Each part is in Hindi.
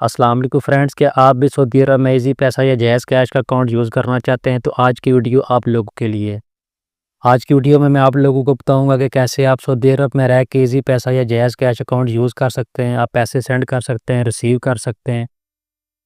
अस्सलाम वालेकुम फ्रेंड्स, क्या आप भी सऊदी अरब में ईज़ी पैसा या जैज़ कैश का अकाउंट यूज़ करना चाहते हैं? तो आज की वीडियो आप लोगों के लिए है। आज की वीडियो में मैं आप लोगों को बताऊंगा कि कैसे आप सऊदी अरब में रह के ईज़ी पैसा या जैज़ कैश अकाउंट यूज़ कर सकते हैं। आप पैसे सेंड कर सकते हैं, रिसीव कर सकते हैं।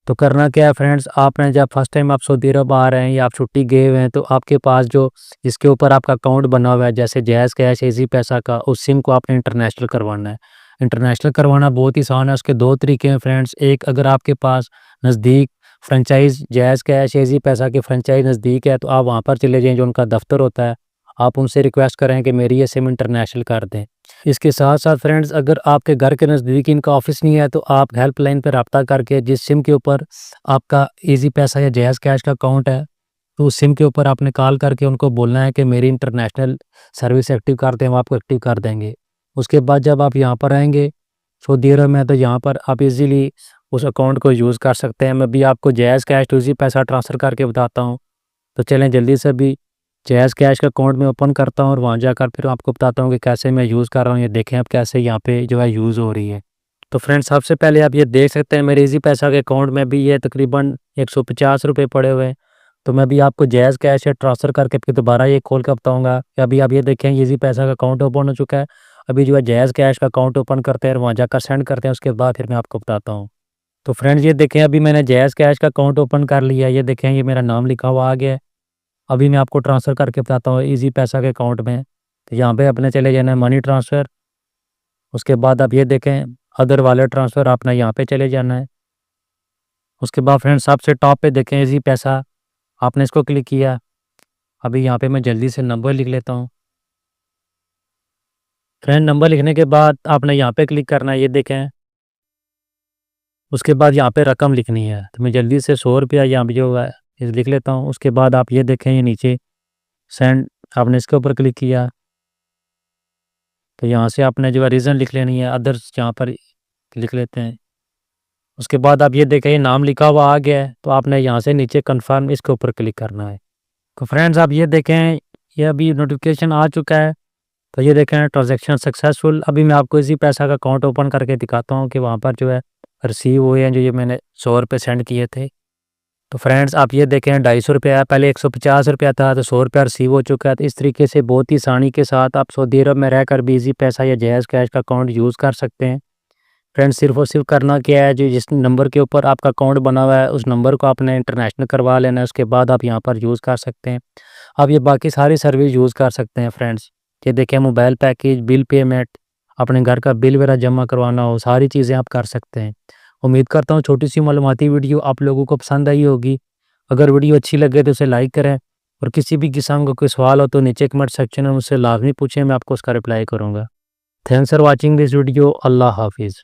तो करना क्या है फ्रेंड्स, आपने जब फर्स्ट टाइम आप सऊदी अरब आ रहे हैं या आप छुट्टी गए हुए हैं, तो आपके पास जो इसके ऊपर आपका अकाउंट बना हुआ है जैसे जैज़ कैश, ईज़ी पैसा का, उस सिम को आपने इंटरनेशनल करवाना है। इंटरनेशनल करवाना बहुत ही आसान है, उसके 2 तरीके हैं फ्रेंड्स। एक, अगर आपके पास नज़दीक फ्रेंचाइज़ जैज़ कैश, ईज़ी पैसा की फ्रेंचाइज़ नज़दीक है, तो आप वहाँ पर चले जाएँ, जो उनका दफ़्तर होता है। आप उनसे रिक्वेस्ट करें कि मेरी ये सिम इंटरनेशनल कर दें। इसके साथ-साथ फ्रेंड्स, अगर आपके घर के नज़दीक इनका ऑफ़िस नहीं है, तो आप हेल्पलाइन पे राब्ता करके जिस सिम के ऊपर आपका ईज़ी पैसा या जैज़ कैश का अकाउंट है, तो उस सिम के ऊपर आपने कॉल करके उनको बोलना है कि मेरी इंटरनेशनल सर्विस एक्टिव कर दें, वो आपको एक्टिव कर देंगे। उसके बाद जब आप यहाँ पर आएँगे सऊदी अरब में, तो यहाँ पर आप ईज़िली उस अकाउंट को यूज़ कर सकते हैं। मैं भी आपको जैज़ कैश टू ईज़ी पैसा ट्रांसफ़र करके बताता हूँ। तो चलें जल्दी से अभी जैज़ कैश का अकाउंट मैं ओपन करता हूँ और वहाँ जाकर फिर आपको बताता हूँ कि कैसे मैं यूज़ कर रहा हूँ। ये देखें आप कैसे यहाँ पे जो है यूज़ हो रही है। तो फ्रेंड्स, सबसे पहले आप ये देख सकते हैं मेरे ईज़ी पैसा के अकाउंट में भी ये तकरीबन ₹150 पड़े हुए हैं। तो मैं भी आपको जैज़ कैश से ट्रांसफ़र करके फिर दोबारा ये खोल के बताऊँगा कि अभी आप ये देखें ईज़ी पैसा का अकाउंट ओपन हो चुका है। अभी जो है जैज़ कैश का अकाउंट ओपन करते हैं और वहाँ जाकर सेंड करते हैं, उसके बाद फिर मैं आपको बताता हूँ। तो फ्रेंड्स, ये देखें अभी मैंने जैज़ कैश का अकाउंट ओपन कर लिया है। ये देखें ये मेरा नाम लिखा हुआ आ गया है। अभी मैं आपको ट्रांसफ़र करके बताता हूँ ईज़ी पैसा के अकाउंट में। तो यहाँ पे अपने चले जाना है मनी ट्रांसफ़र। उसके बाद आप ये देखें अदर वालेट ट्रांसफ़र, आपने यहाँ पे चले जाना है। उसके बाद फ्रेंड्स, सबसे टॉप पे देखें ईज़ी पैसा, आपने इसको क्लिक किया। अभी यहाँ पे मैं जल्दी से नंबर लिख लेता हूँ। फ्रेंड, नंबर लिखने के बाद आपने यहाँ पे क्लिक करना है, ये देखें। उसके बाद यहाँ पे रकम लिखनी है, तो मैं जल्दी से ₹100 यहाँ पे जो है ये लिख लेता हूँ। उसके बाद आप ये देखें ये नीचे सेंड, आपने इसके ऊपर क्लिक किया। तो यहाँ से आपने जो है रीज़न लिख लेनी है, अदर्स यहाँ पर लिख लेते हैं। उसके बाद आप ये देखें ये नाम लिखा हुआ आ गया है, तो आपने यहाँ से नीचे कन्फर्म इसके ऊपर क्लिक करना है। तो फ्रेंड्स, आप ये देखें ये अभी नोटिफिकेशन आ चुका है। तो ये देखें ट्रांज़ैक्शन सक्सेसफुल। अभी मैं आपको इसी पैसा का अकाउंट ओपन करके दिखाता हूँ कि वहाँ पर जो है रिसीव हुए हैं, जो ये मैंने ₹100 सेंड किए थे। तो फ्रेंड्स, आप ये देखें ₹250 है, पहले ₹150 था, तो ₹100 रिसीव हो चुका है। तो इस तरीके से बहुत ही आसानी के साथ आप सऊदी अरब में रहकर भी ईज़ी पैसा या जैज़ कैश का अकाउंट यूज़ कर सकते हैं। फ्रेंड्स, सिर्फ़ और सिर्फ करना क्या है, जो जिस नंबर के ऊपर आपका अकाउंट बना हुआ है उस नंबर को आपने इंटरनेशनल करवा लेना है। उसके बाद आप यहाँ पर यूज़ कर सकते हैं। आप ये बाकी सारी सर्विस यूज़ कर सकते हैं फ्रेंड्स। ये देखें मोबाइल पैकेज, बिल पेमेंट, अपने घर का बिल वगैरह जमा करवाना हो, सारी चीज़ें आप कर सकते हैं। उम्मीद करता हूँ छोटी सी मालूमाती वीडियो आप लोगों को पसंद आई होगी। अगर वीडियो अच्छी लगे तो उसे लाइक करें, और किसी भी किस्म का कोई सवाल हो तो नीचे कमेंट सेक्शन में मुझसे लाज़मी पूछें, मैं आपको उसका रिप्लाई करूँगा। Thanks for watching this video. अल्लाह हाफ़िज़।